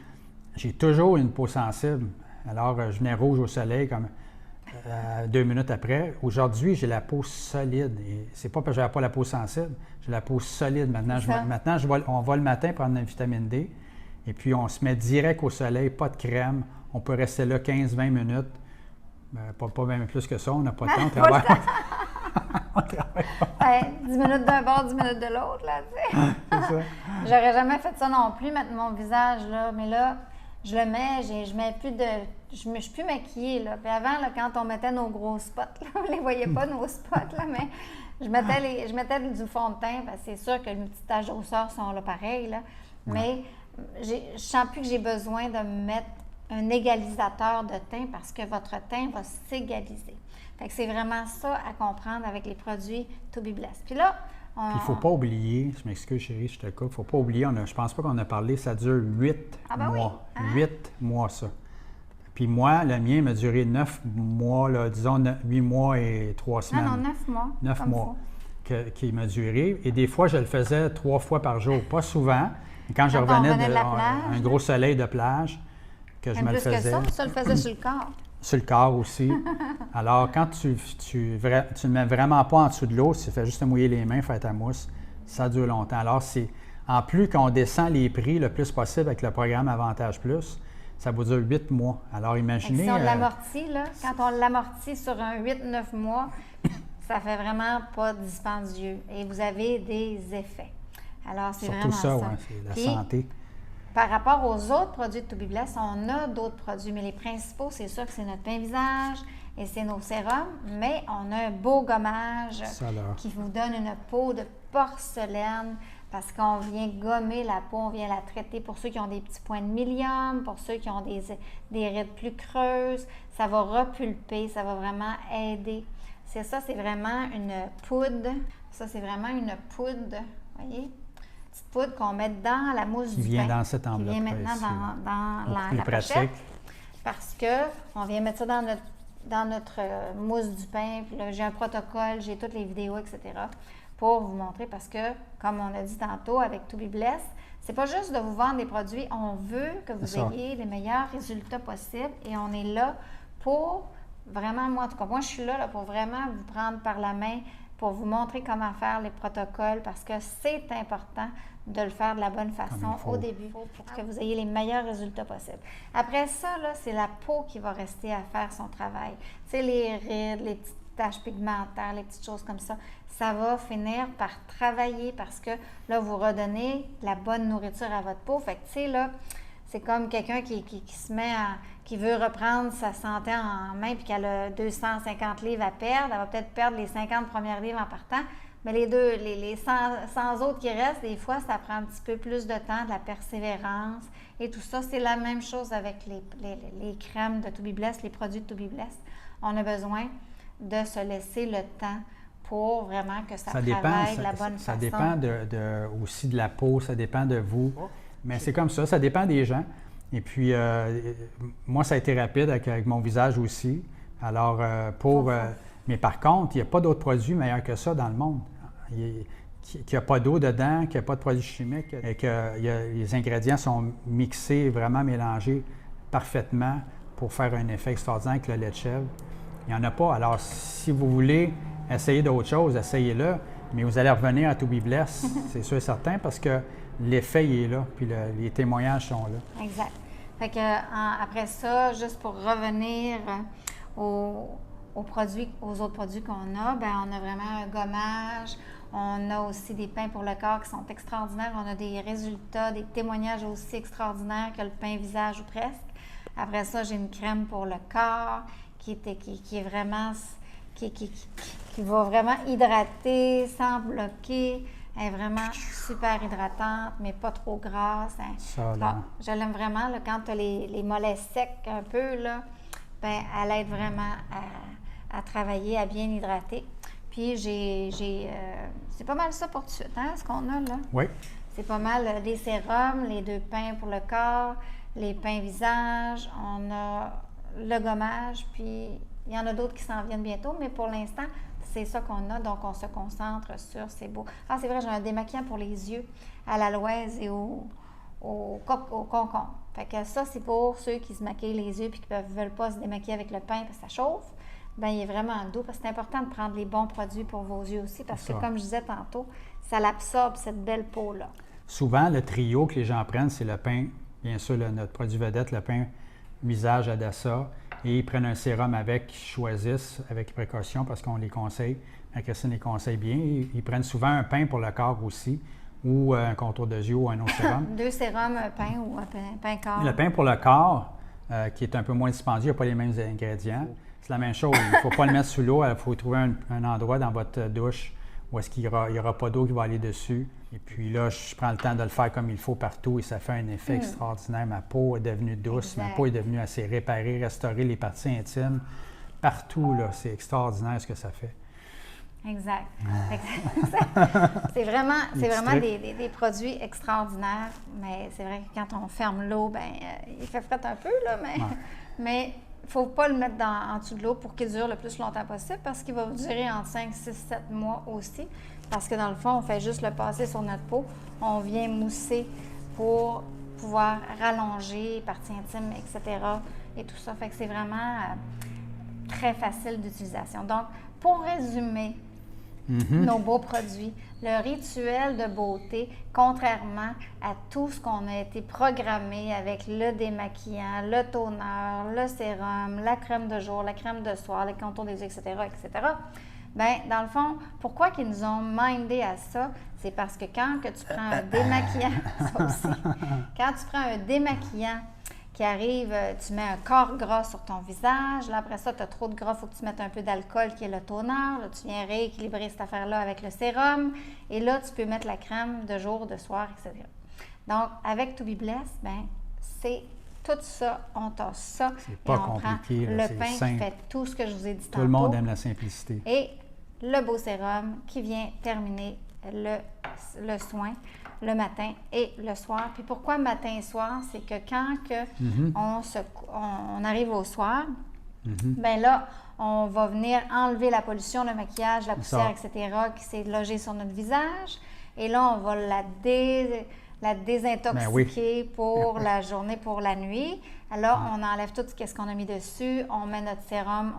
J'ai toujours une peau sensible. Alors, je venais rouge au soleil comme 2 minutes après. Aujourd'hui, j'ai la peau solide. Et c'est pas parce que je n'avais pas la peau sensible, j'ai la peau solide maintenant. On va le matin prendre une vitamine D et puis on se met direct au soleil, pas de crème. On peut rester là 15-20 minutes. Pas même plus que ça, on n'a pas de temps. On travaille. On travaille pas. 10 minutes d'un bord, 10 minutes de l'autre, là, tu sais. C'est ça. J'aurais jamais fait ça non plus, mettre mon visage, là. Mais là, je le mets, je me suis plus maquillée, là. Puis avant, là, quand on mettait nos gros spots, là, on les voyait pas, nos spots, là, mais je mettais du fond de teint, parce que c'est sûr que les petites taches de rousseur sont là pareil, là. Mais je sens plus que j'ai besoin de mettre un égalisateur de teint parce que votre teint va s'égaliser. Fait que c'est vraiment ça à comprendre avec les produits To Be Blessed. Puis là, Puis il ne faut pas oublier, je m'excuse chérie, je te coupe, il ne faut pas oublier, je ne pense pas qu'on a parlé, ça dure 8 mois. Oui. 8 mois, ça. Puis moi, le mien m'a duré 9 mois, là, disons 8 mois et 3 semaines. Non, 9 mois. 9 mois qui m'a duré. Et des fois, je le faisais 3 fois par jour. Pas souvent. Quand je revenais d'un gros soleil de plage, que je me le faisais. Plus que ça le faisait sur le corps. Sur le corps aussi. Alors, quand tu ne mets vraiment pas en dessous de l'eau, tu fais juste te mouiller les mains, faire ta mousse, ça dure longtemps. Alors, en plus qu'on descend les prix le plus possible avec le programme Avantage Plus, ça vous dure 8 mois. Alors, imaginez... Si on l'amortit, là, quand on l'amortit sur un 8-9 mois, ça fait vraiment pas dispendieux et vous avez des effets. Alors, c'est surtout vraiment ça. Ouais, c'est la santé. Par rapport aux autres produits de To Be Blessed, on a d'autres produits, mais les principaux, c'est sûr que c'est notre pain visage et c'est nos sérums, mais on a un beau gommage qui vous donne une peau de porcelaine parce qu'on vient gommer la peau, on vient la traiter pour ceux qui ont des petits points de milium, pour ceux qui ont des rides plus creuses. Ça va repulper, ça va vraiment aider. C'est vraiment une poudre. Ça, c'est vraiment une poudre, voyez? Poudre qu'on met dans la mousse du pain. Qui vient dans cette enveloppe. Qui vient maintenant dans la pochette. Parce qu'on vient mettre ça dans notre mousse du pain. Puis là, j'ai un protocole, j'ai toutes les vidéos, etc. pour vous montrer parce que, comme on a dit tantôt avec To Be Blessed, c'est pas juste de vous vendre des produits. On veut que vous ayez les meilleurs résultats possibles et on est là pour vraiment, moi en tout cas, moi je suis là pour vraiment vous prendre par la main pour vous montrer comment faire les protocoles parce que c'est important de le faire de la bonne façon au début pour que vous ayez les meilleurs résultats possibles. Après ça, là, c'est la peau qui va rester à faire son travail. Tu sais, les rides, les petites taches pigmentaires, les petites choses comme ça, ça va finir par travailler parce que là, vous redonnez la bonne nourriture à votre peau. Fait que, tu sais, là, c'est comme quelqu'un qui se met qui veut reprendre sa santé en main puis qu'elle a 250 livres à perdre. Elle va peut-être perdre les 50 premières livres en partant, mais les 100 autres qui restent, des fois, ça prend un petit peu plus de temps, de la persévérance et tout ça. C'est la même chose avec les crèmes de To Be Blessed, les produits de To Be Blessed. On a besoin de se laisser le temps pour vraiment que ça travaille de la bonne façon. Ça dépend aussi de la peau, ça dépend de vous. Mais c'est comme ça dépend des gens. Et puis, moi, ça a été rapide avec mon visage aussi. Alors, mais par contre, il n'y a pas d'autres produits meilleurs que ça dans le monde. Qu'il n'y a pas d'eau dedans, qu'il n'y a pas de produits chimiques, et que les ingrédients sont mixés, vraiment mélangés parfaitement pour faire un effet extraordinaire avec le lait de chèvre. Il n'y en a pas. Alors, si vous voulez essayer d'autres choses, essayez-le, mais vous allez revenir à To Be Blessed, c'est sûr et certain, parce que l'effet il est là, puis les témoignages sont là. Exact. Fait que, après ça, juste pour revenir aux autres produits qu'on a, bien, on a vraiment un gommage, on a aussi des pains pour le corps qui sont extraordinaires, on a des résultats, des témoignages aussi extraordinaires que le pain visage ou presque. Après ça, j'ai une crème pour le corps qui est vraiment, qui va vraiment hydrater sans bloquer. Elle est vraiment super hydratante, mais pas trop grasse. Je l'aime vraiment. Là, quand tu as les mollets secs un peu, là, ben, elle aide vraiment à travailler, à bien hydrater. Puis, c'est pas mal ça pour tout de suite, hein, ce qu'on a là. Oui. C'est pas mal les sérums, les 2 pains pour le corps, les pains visage, on a le gommage, puis il y en a d'autres qui s'en viennent bientôt, mais pour l'instant, c'est ça qu'on a, donc on se concentre sur ces beaux. Ah, c'est vrai, j'ai un démaquillant pour les yeux à l'aloès et au concombre. Fait que ça, c'est pour ceux qui se maquillent les yeux et qui ne veulent pas se démaquiller avec le pain parce que ça chauffe. Bien, il est vraiment doux parce que c'est important de prendre les bons produits pour vos yeux aussi parce que, comme je disais tantôt, ça l'absorbe, cette belle peau-là. Souvent, le trio que les gens prennent, c'est le pain, bien sûr, notre produit vedette, le pain visage Adassa. Et ils prennent un sérum avec, ils choisissent avec précaution parce qu'on les conseille. Christine les conseille bien. Ils prennent souvent un pain pour le corps aussi, ou un contour de yeux ou un autre sérum. 2 sérums, un pain ou un pain corps. Le pain pour le corps, qui est un peu moins dispendieux, il n'y a pas les mêmes ingrédients. C'est la même chose. Il ne faut pas le mettre sous l'eau. Il faut trouver un endroit dans votre douche où est-ce qu'il n'y aura pas d'eau qui va aller dessus. Et puis là, je prends le temps de le faire comme il faut partout et ça fait un effet extraordinaire. Ma peau est devenue douce, ma peau est devenue assez réparée, restaurer les parties intimes. Partout, là, c'est extraordinaire ce que ça fait. Exact. C'est vraiment des produits extraordinaires, mais c'est vrai que quand on ferme l'eau, il fait fret un peu, là, mais il ne faut pas le mettre en dessous de l'eau pour qu'il dure le plus longtemps possible parce qu'il va durer entre 5, 6, 7 mois aussi. Parce que dans le fond, on fait juste le passer sur notre peau. On vient mousser pour pouvoir rallonger, parties intimes, etc. et tout ça. Fait que c'est vraiment très facile d'utilisation. Donc, pour résumer nos beaux produits, le rituel de beauté, contrairement à tout ce qu'on a été programmé avec le démaquillant, le toner, le sérum, la crème de jour, la crème de soir, les contours des yeux, etc., dans le fond, pourquoi qu'ils nous ont mindé à ça? C'est parce que quand que tu prends un démaquillant, ça aussi, quand tu prends un démaquillant qui arrive, tu mets un corps gras sur ton visage. Là, après ça, tu as trop de gras, il faut que tu mettes un peu d'alcool qui est le toner. Là, tu viens rééquilibrer cette affaire-là avec le sérum. Et là, tu peux mettre la crème de jour, de soir, etc. Donc, avec To Be Blessed, c'est tout ça, on tasse ça. C'est pas compliqué, prend le pain simple. Qui fait tout ce que je vous ai dit tantôt. Tout le monde aime la simplicité. Et le beau sérum qui vient terminer le soin le matin et le soir. Puis pourquoi matin et soir? C'est que quand on arrive au soir, là, on va venir enlever la pollution, le maquillage, la poussière, etc., qui s'est logée sur notre visage. Et là, on va la désintoxiquer pour la journée, pour la nuit. Alors, on enlève tout ce qu'on a mis dessus, on met notre sérum,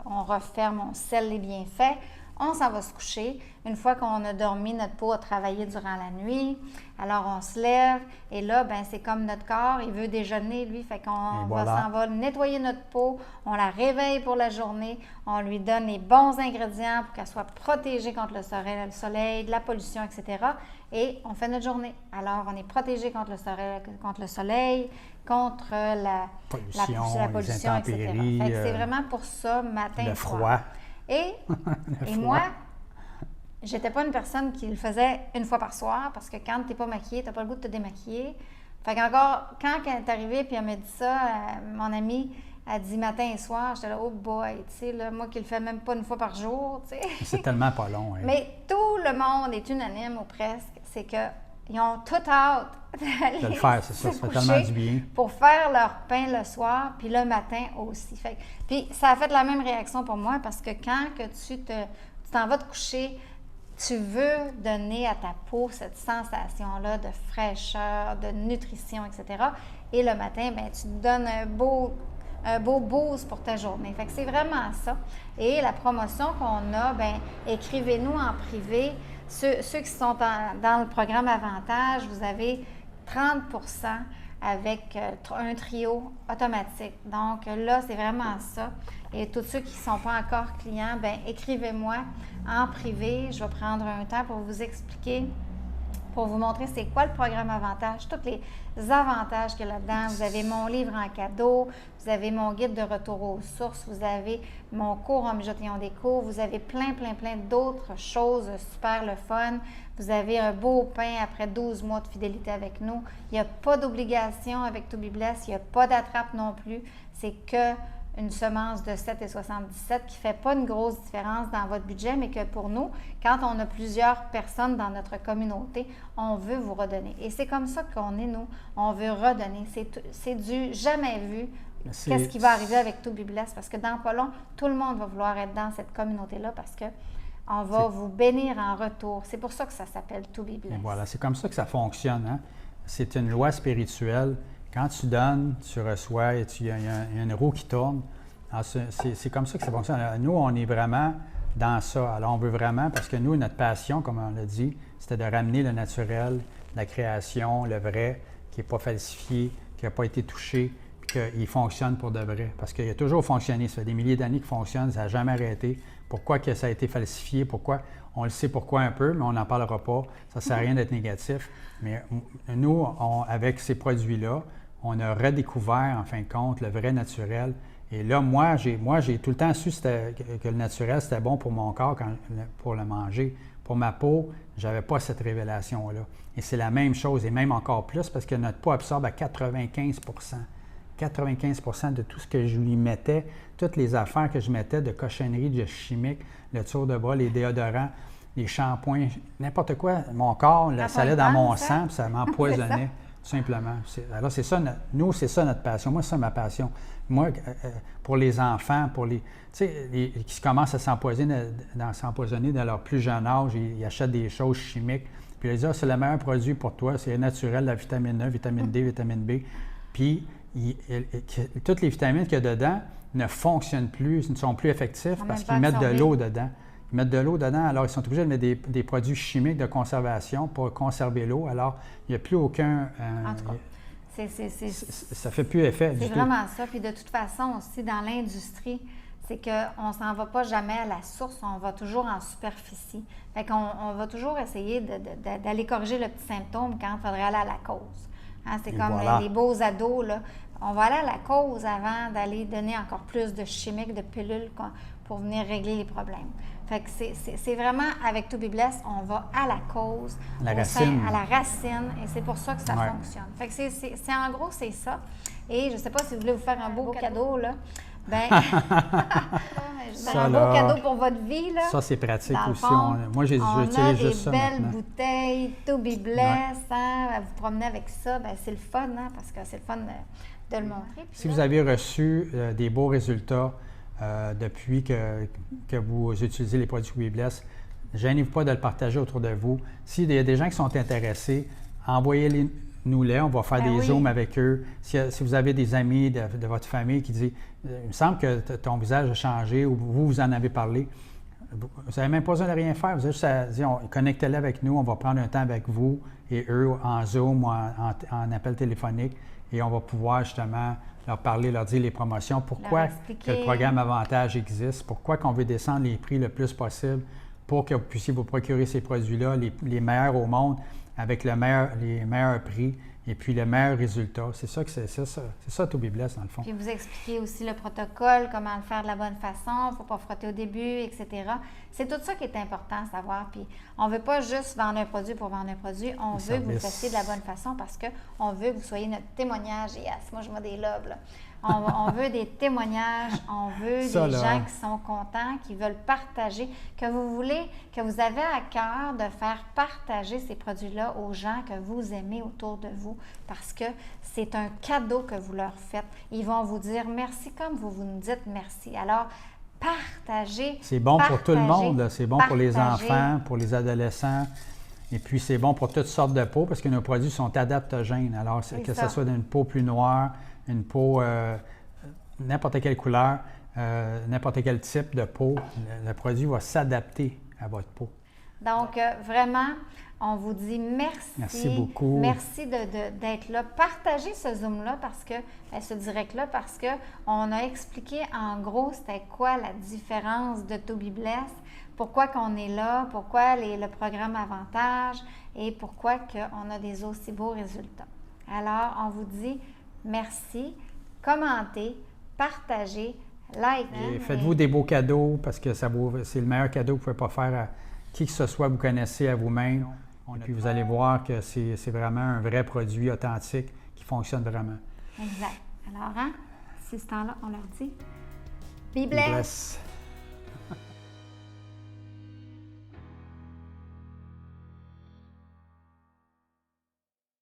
on referme, on scelle les bienfaits. On s'en va se coucher. Une fois qu'on a dormi, notre peau a travaillé durant la nuit. Alors, on se lève et là, c'est comme notre corps, il veut déjeuner, lui. Fait qu'on s'en va nettoyer notre peau. On la réveille pour la journée. On lui donne les bons ingrédients pour qu'elle soit protégée contre le soleil, de la pollution, etc. Et on fait notre journée. Alors, on est protégé contre le soleil, contre la pollution, etc. Fait que c'est vraiment pour ça, matin et soir. Le froid. Et moi, j'étais pas une personne qui le faisait une fois par soir parce que quand tu n'es pas maquillée, tu n'as pas le goût de te démaquiller. Fait qu'encore, quand elle est arrivée et elle m'a dit ça, mon amie a dit matin et soir, j'étais là, oh boy, tu sais, là, moi qui le fais même pas une fois par jour, tu sais. C'est tellement pas long. Hein. Mais tout le monde est unanime ou presque, c'est qu'ils ont tout hâte de le faire, c'est ça, ça fait tellement du bien. Pour faire leur pain le soir, puis le matin aussi. Puis ça a fait la même réaction pour moi parce que quand que tu t'en vas te coucher, tu veux donner à ta peau cette sensation-là de fraîcheur, de nutrition, etc. Et le matin, tu te donnes un beau boost pour ta journée. Fait que c'est vraiment ça. Et la promotion qu'on a, écrivez-nous en privé. Ceux qui sont dans le programme Avantage, vous avez 30 % avec un trio automatique. Donc là, c'est vraiment ça. Et tous ceux qui ne sont pas encore clients, écrivez-moi en privé. Je vais prendre un temps pour vous expliquer, pour vous montrer c'est quoi le programme Avantage, tous les avantages qu'il y a là-dedans. Vous avez mon livre en cadeau, vous avez mon guide de retour aux sources, vous avez mon cours en mijotillon des cours, vous avez plein d'autres choses super le fun. Vous avez un beau pain après 12 mois de fidélité avec nous. Il n'y a pas d'obligation avec To Be Blessed, il n'y a pas d'attrape non plus. C'est que une semence de 7,77 qui ne fait pas une grosse différence dans votre budget, mais que pour nous, quand on a plusieurs personnes dans notre communauté, on veut vous redonner. Et c'est comme ça qu'on est, nous. On veut redonner. C'est du jamais vu. Qu'est-ce qui va arriver avec To Be Blessed? Parce que dans pas long, tout le monde va vouloir être dans cette communauté-là parce que on va vous bénir en retour. C'est pour ça que ça s'appelle To Be Blessed. Et voilà, c'est comme ça que ça fonctionne. Hein? C'est une loi spirituelle. Quand tu donnes, tu reçois et il y a une roue qui tourne. C'est comme ça que ça fonctionne. Alors, nous, on est vraiment dans ça. Alors, on veut vraiment, parce que nous, notre passion, comme on l'a dit, c'était de ramener le naturel, la création, le vrai, qui n'est pas falsifié, qui n'a pas été touché, puis qu'il fonctionne pour de vrai. Parce qu'il a toujours fonctionné. Ça fait des milliers d'années qu'il fonctionne, ça n'a jamais arrêté. Pourquoi que ça a été falsifié? Pourquoi? On le sait pourquoi un peu, mais on n'en parlera pas. Ça ne sert à rien d'être négatif. Mais nous, avec ces produits-là, on a redécouvert, en fin de compte, le vrai naturel. Et là, moi, j'ai tout le temps su que le naturel, c'était bon pour mon corps pour le manger. Pour ma peau, je n'avais pas cette révélation-là. Et c'est la même chose, et même encore plus, parce que notre peau absorbe à 95 %. 95% de tout ce que je lui mettais, toutes les affaires que je mettais de cochonnerie, de chimique, le tour de bras, les déodorants, les shampoings, n'importe quoi, mon corps, ça allait dans mon sang, puis ça m'empoisonnait, tout simplement. Alors, c'est ça, nous, c'est ça notre passion. Moi, c'est ça ma passion. Moi, pour les enfants, tu sais, qui commencent à s'empoisonner dans leur plus jeune âge, ils achètent des choses chimiques, puis ils disent, c'est le meilleur produit pour toi, c'est naturel, la vitamine E, vitamine D, vitamine B. Puis, toutes les vitamines qu'il y a dedans ne fonctionnent plus, ne sont plus effectifs parce qu'ils mettent de l'eau dedans. Ils mettent de l'eau dedans, alors ils sont obligés de mettre des produits chimiques de conservation pour conserver l'eau. Alors, il n'y a plus aucun... en tout cas, ça ne fait plus effet du tout. C'est vraiment ça. Puis de toute façon, aussi, dans l'industrie, c'est qu'on ne s'en va pas jamais à la source, on va toujours en superficie. Fait qu'on va toujours essayer d'aller corriger le petit symptôme quand il faudrait aller à la cause. Hein, c'est comme les beaux ados, là. On va aller à la cause avant d'aller donner encore plus de chimiques, de pilules pour venir régler les problèmes. Fait que c'est vraiment, avec To Be Blessed, on va à la cause, à la racine, et c'est pour ça que ça fonctionne. Fait que en gros, c'est ça. Et je ne sais pas si vous voulez vous faire un beau cadeau, là. Un beau cadeau pour votre vie, là. Ça, c'est pratique aussi. Moi, j'utilise juste ça. On a des belles bouteilles, To Be Blessed, hein, vous promenez avec ça, c'est le fun, hein, parce que c'est le fun de le montrer. Si vous avez reçu des beaux résultats depuis que vous utilisez les produits To Be Blessed, gênez-vous pas de le partager autour de vous. S'il y a des gens qui sont intéressés, envoyez-nous-les, on va faire des Zooms avec eux. Si vous avez des amis de votre famille qui disent « Il me semble que ton visage a changé » ou vous en avez parlé, vous n'avez même pas besoin de rien faire. Vous avez juste à dire « Connectez-les avec nous, on va prendre un temps avec vous et eux en Zoom ou en appel téléphonique et on va pouvoir justement leur parler, leur dire les promotions, pourquoi que le programme Avantage existe, pourquoi qu'on veut descendre les prix le plus possible pour que vous puissiez vous procurer ces produits-là, les meilleurs au monde, avec les meilleurs prix et puis le meilleur résultat. C'est ça To Be Blessed, dans le fond. Puis vous expliquez aussi le protocole, comment le faire de la bonne façon, il ne faut pas frotter au début, etc. C'est tout ça qui est important à savoir. Puis on ne veut pas juste vendre un produit pour vendre un produit, on veut que vous le fassiez de la bonne façon parce qu'on veut que vous soyez notre témoignage. Et moi, je vois des lobes, là. On veut des témoignages, on veut des gens qui sont contents, qui veulent partager, que vous avez à cœur de faire partager ces produits-là aux gens que vous aimez autour de vous parce que c'est un cadeau que vous leur faites. Ils vont vous dire merci comme vous nous dites merci. Alors, partagez. C'est bon pour tout le monde, c'est bon pour les enfants, pour les adolescents. Et puis, c'est bon pour toutes sortes de peaux parce que nos produits sont adaptogènes. Alors, que ce soit d'une peau plus noire, une peau, n'importe quelle couleur, n'importe quel type de peau, le produit va s'adapter à votre peau. Donc, vraiment, on vous dit merci. Merci beaucoup. Merci d'être là. Partagez ce Zoom-là, ce direct-là, parce qu'on a expliqué en gros c'était quoi la différence de To Be Blessed, pourquoi qu'on est là, pourquoi le programme Avantage et pourquoi qu'on a des aussi beaux résultats. Alors, on vous dit merci, commentez, partagez, likez. Et faites-vous des beaux cadeaux parce que c'est le meilleur cadeau que vous ne pouvez pas faire à qui que ce soit vous connaissez à vous-même. Et puis vous allez voir que c'est vraiment un vrai produit authentique qui fonctionne vraiment. Exact. Alors, ce temps-là, on leur dit Be blessed.